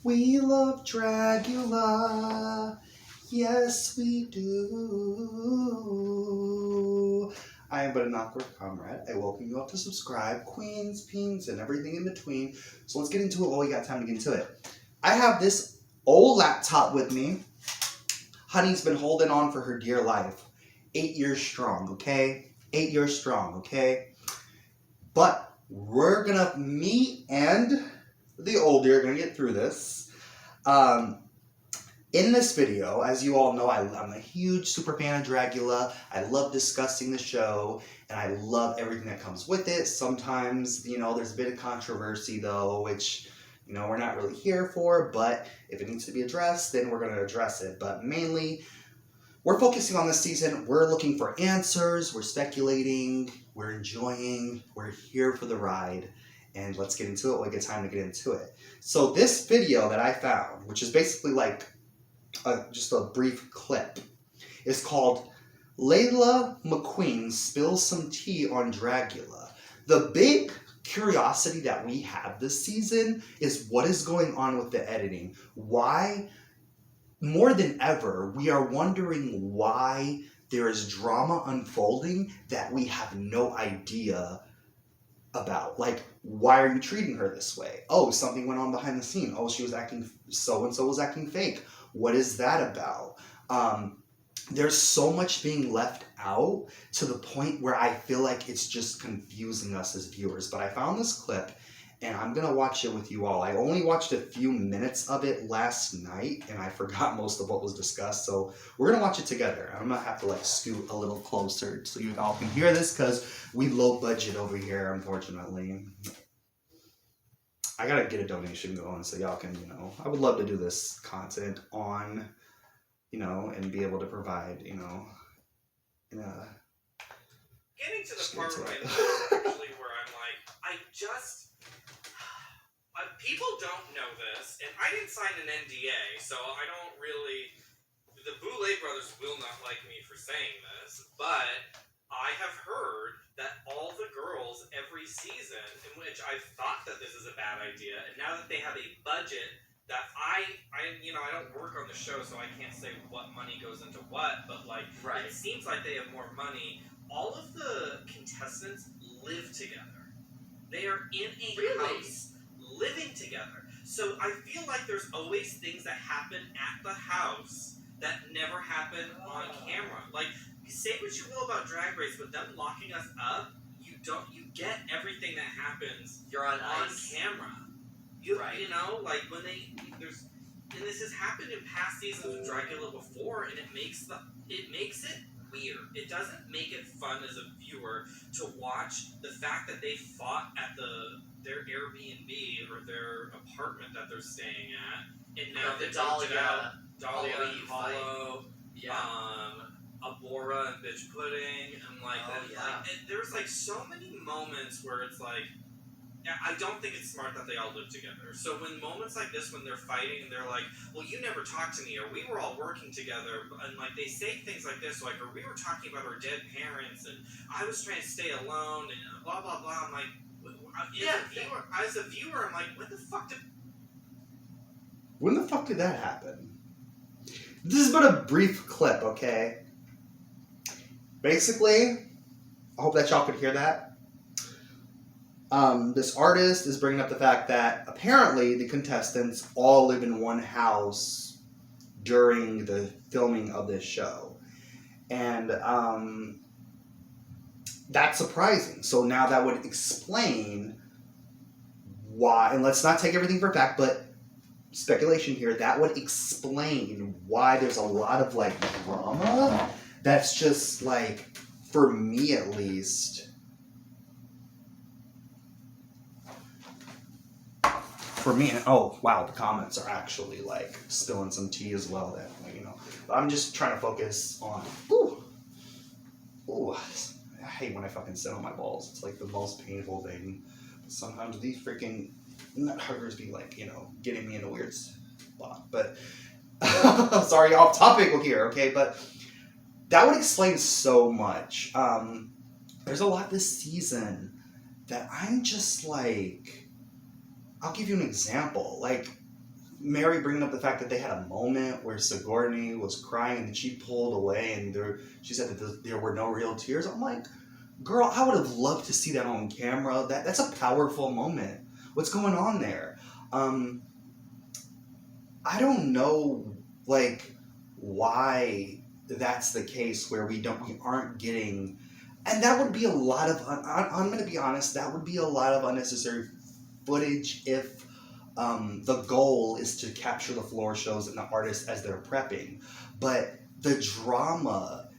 We love Dragula. Yes, we do. I am but an awkward comrade. I welcome you all to subscribe, queens, peens, and everything in between. So let's get into it while we got time to get into it. I have this old laptop with me. Honey's been holding on for her dear life. 8 years strong, okay? 8 years strong, okay? But we're gonna, me and the old dear are gonna get through this. In this video, as you all know, I'm a huge super fan of Dragula. I love discussing the show, and I love everything that comes with it. Sometimes, there's a bit of controversy, though, which, we're not really here for, but if it needs to be addressed, then we're going to address it. But mainly, we're focusing on this season. We're looking for answers. We're speculating. We're enjoying. We're here for the ride. And let's get into it. We'll get time to get into it. So this video that I found, which is basically like just a brief clip, is called Layla McQueen Spills Some Tea on Dragula. The big curiosity that we have this season is what is going on with the editing. Why, more than ever, we are wondering why there is drama unfolding that we have no idea about. Like, why are you treating her this way? Oh, something went on behind the scene. Oh, she was acting, so-and-so was acting fake. What is that about? There's so much being left out to the point where I feel like it's just confusing us as viewers. But I found this clip, and I'm going to watch it with you all. I only watched a few minutes of it last night, and I forgot most of what was discussed. So we're going to watch it together. I'm going to have to scoot a little closer so you all can hear this, because we low budget over here, unfortunately. I got to get a donation going so y'all can, I would love to do this content on, and be able to provide, Getting to the part of my life actually where I'm like, people don't know this, and I didn't sign an NDA, so I don't really, the Boulay brothers will not like me for saying this, but I have heard that all the girls every season, in which I've thought that this is a bad idea, and now that they have a budget that I don't work on the show, so I can't say what money goes into what, but right. It seems like they have more money. All of the contestants live together. They are in a house living together. So I feel like there's always things that happen at the house that never happen on camera. Like, say what you will about Drag Race, but them locking us up, you get everything that happens. You're on camera. Right. When and this has happened in past seasons with Dragula before, and it makes it weird. It doesn't make it fun as a viewer to watch the fact that they fought at their Airbnb or their apartment that they're staying at, and now they Dahlia Hollow, Abora and Bitch Pudding, and there's so many moments where it's I don't think it's smart that they all live together. So when moments like this, when they're fighting and they're like, well, you never talked to me, or we were all working together, and they say things like this, or we were talking about our dead parents, and I was trying to stay alone, and blah, blah, blah. I'm like, as a viewer, I'm like, when the fuck did that happen? This is but a brief clip, okay? Basically, I hope that y'all could hear that. This artist is bringing up the fact that apparently the contestants all live in one house during the filming of this show. And that's surprising. So now that would explain why, and let's not take everything for fact, but speculation here, that would explain why there's a lot of drama that's just for me at least, oh wow, the comments are actually spilling some tea as well. That but I'm just trying to focus on. I hate when I fucking sit on my balls. It's the most painful thing. Sometimes these freaking nut huggers be getting me in a weird spot. But sorry, off topic here, okay? But that would explain so much. There's a lot this season that I'm just I'll give you an example. Mary bringing up the fact that they had a moment where Sigourney was crying and she pulled away and she said that there were no real tears. I'm like, girl, I would have loved to see that on camera. That's a powerful moment. What's going on there? I don't know, like, why that's the case where we aren't getting, and that would be a lot of. I'm going to be honest. That would be a lot of unnecessary footage if the goal is to capture the floor shows and the artists as they're prepping, but the drama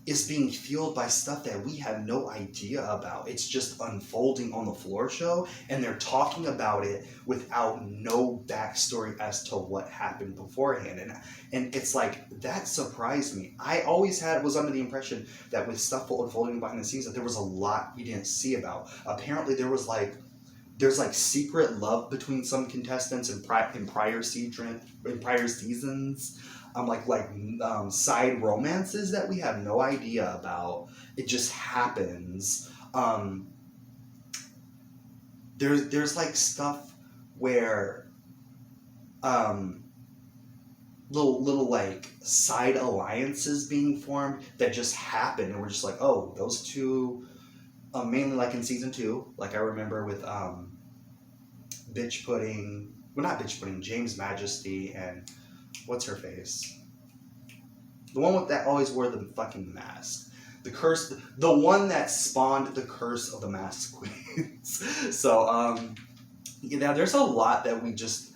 is being fueled by stuff that we have no idea about. It's just unfolding on the floor show, and they're talking about it without no backstory as to what happened beforehand. And it's like, that surprised me. I always was under the impression that with stuff unfolding behind the scenes that there was a lot we didn't see about. Apparently there's secret love between some contestants in prior seasons. Side romances that we have no idea about. It just happens. There's like stuff where little like side alliances being formed that just happen, and we're just like, oh, those two, mainly like in season 2, like I remember with James Majesty and what's her face? The one that always wore the fucking mask. The one that spawned the curse of the masked queens. So, there's a lot that we just,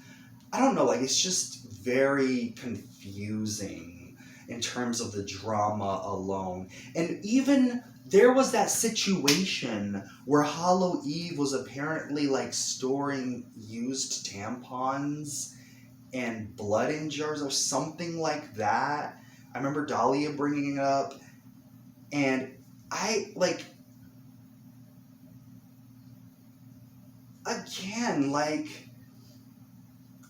I don't know, like, it's just very confusing in terms of the drama alone. And even there was that situation where Hollow Eve was apparently like storing used tampons and blood in jars or something like that. I remember Dahlia bringing it up, and I like, again, like,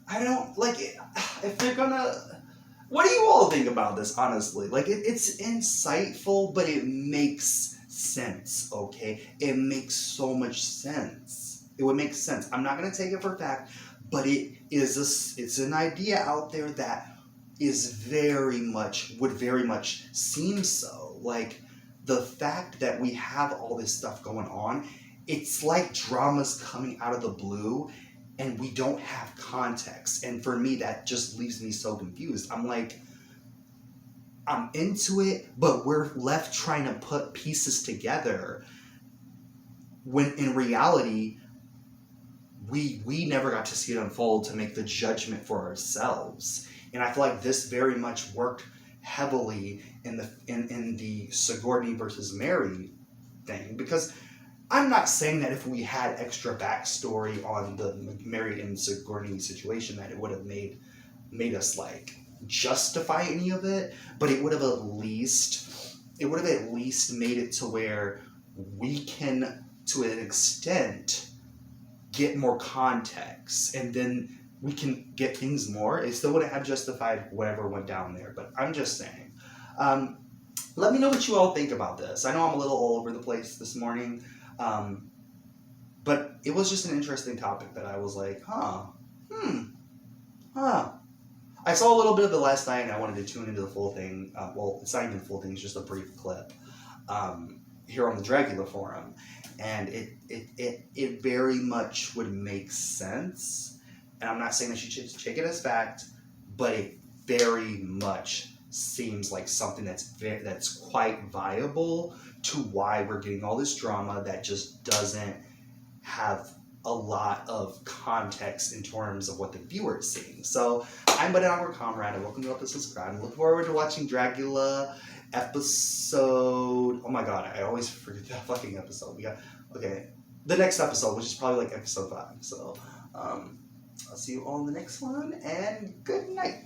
I don't like it. If they're gonna, what do you all think about this? Honestly, like, it's insightful, but it makes sense. Okay, it makes so much sense. It would make sense. I'm not gonna take it for fact, but it's an idea out there that would very much seem so. Like, the fact that we have all this stuff going on, it's like drama's coming out of the blue and we don't have context. And for me, that just leaves me so confused. I'm like, I'm into it, but we're left trying to put pieces together when in reality, we never got to see it unfold to make the judgment for ourselves. And I feel like this very much worked heavily in the Sigourney versus Mary thing, because I'm not saying that if we had extra backstory on the Mary and Sigourney situation that it would have made us like justify any of it, but it would have at least made it to where we can, to an extent, get more context, and then we can get things more. It still wouldn't have justified whatever went down there, but I'm just saying. Let me know what you all think about this. I know I'm a little all over the place this morning, but it was just an interesting topic that I was like, I saw a little bit of it last night, and I wanted to tune into the full thing. Well, it's not even the full thing, it's just a brief clip here on the Dragula forum. And it very much would make sense. And I'm not saying that you should take it as fact, but it very much seems like something that's quite viable to why we're getting all this drama that just doesn't have a lot of context in terms of what the viewer is seeing. So I'm Banana Comrade, and welcome to subscribe. I look forward to watching Dragula episode. Oh my god, I always forget that fucking episode. The next episode, which is probably like episode 5. So I'll see you all in the next one, and good night.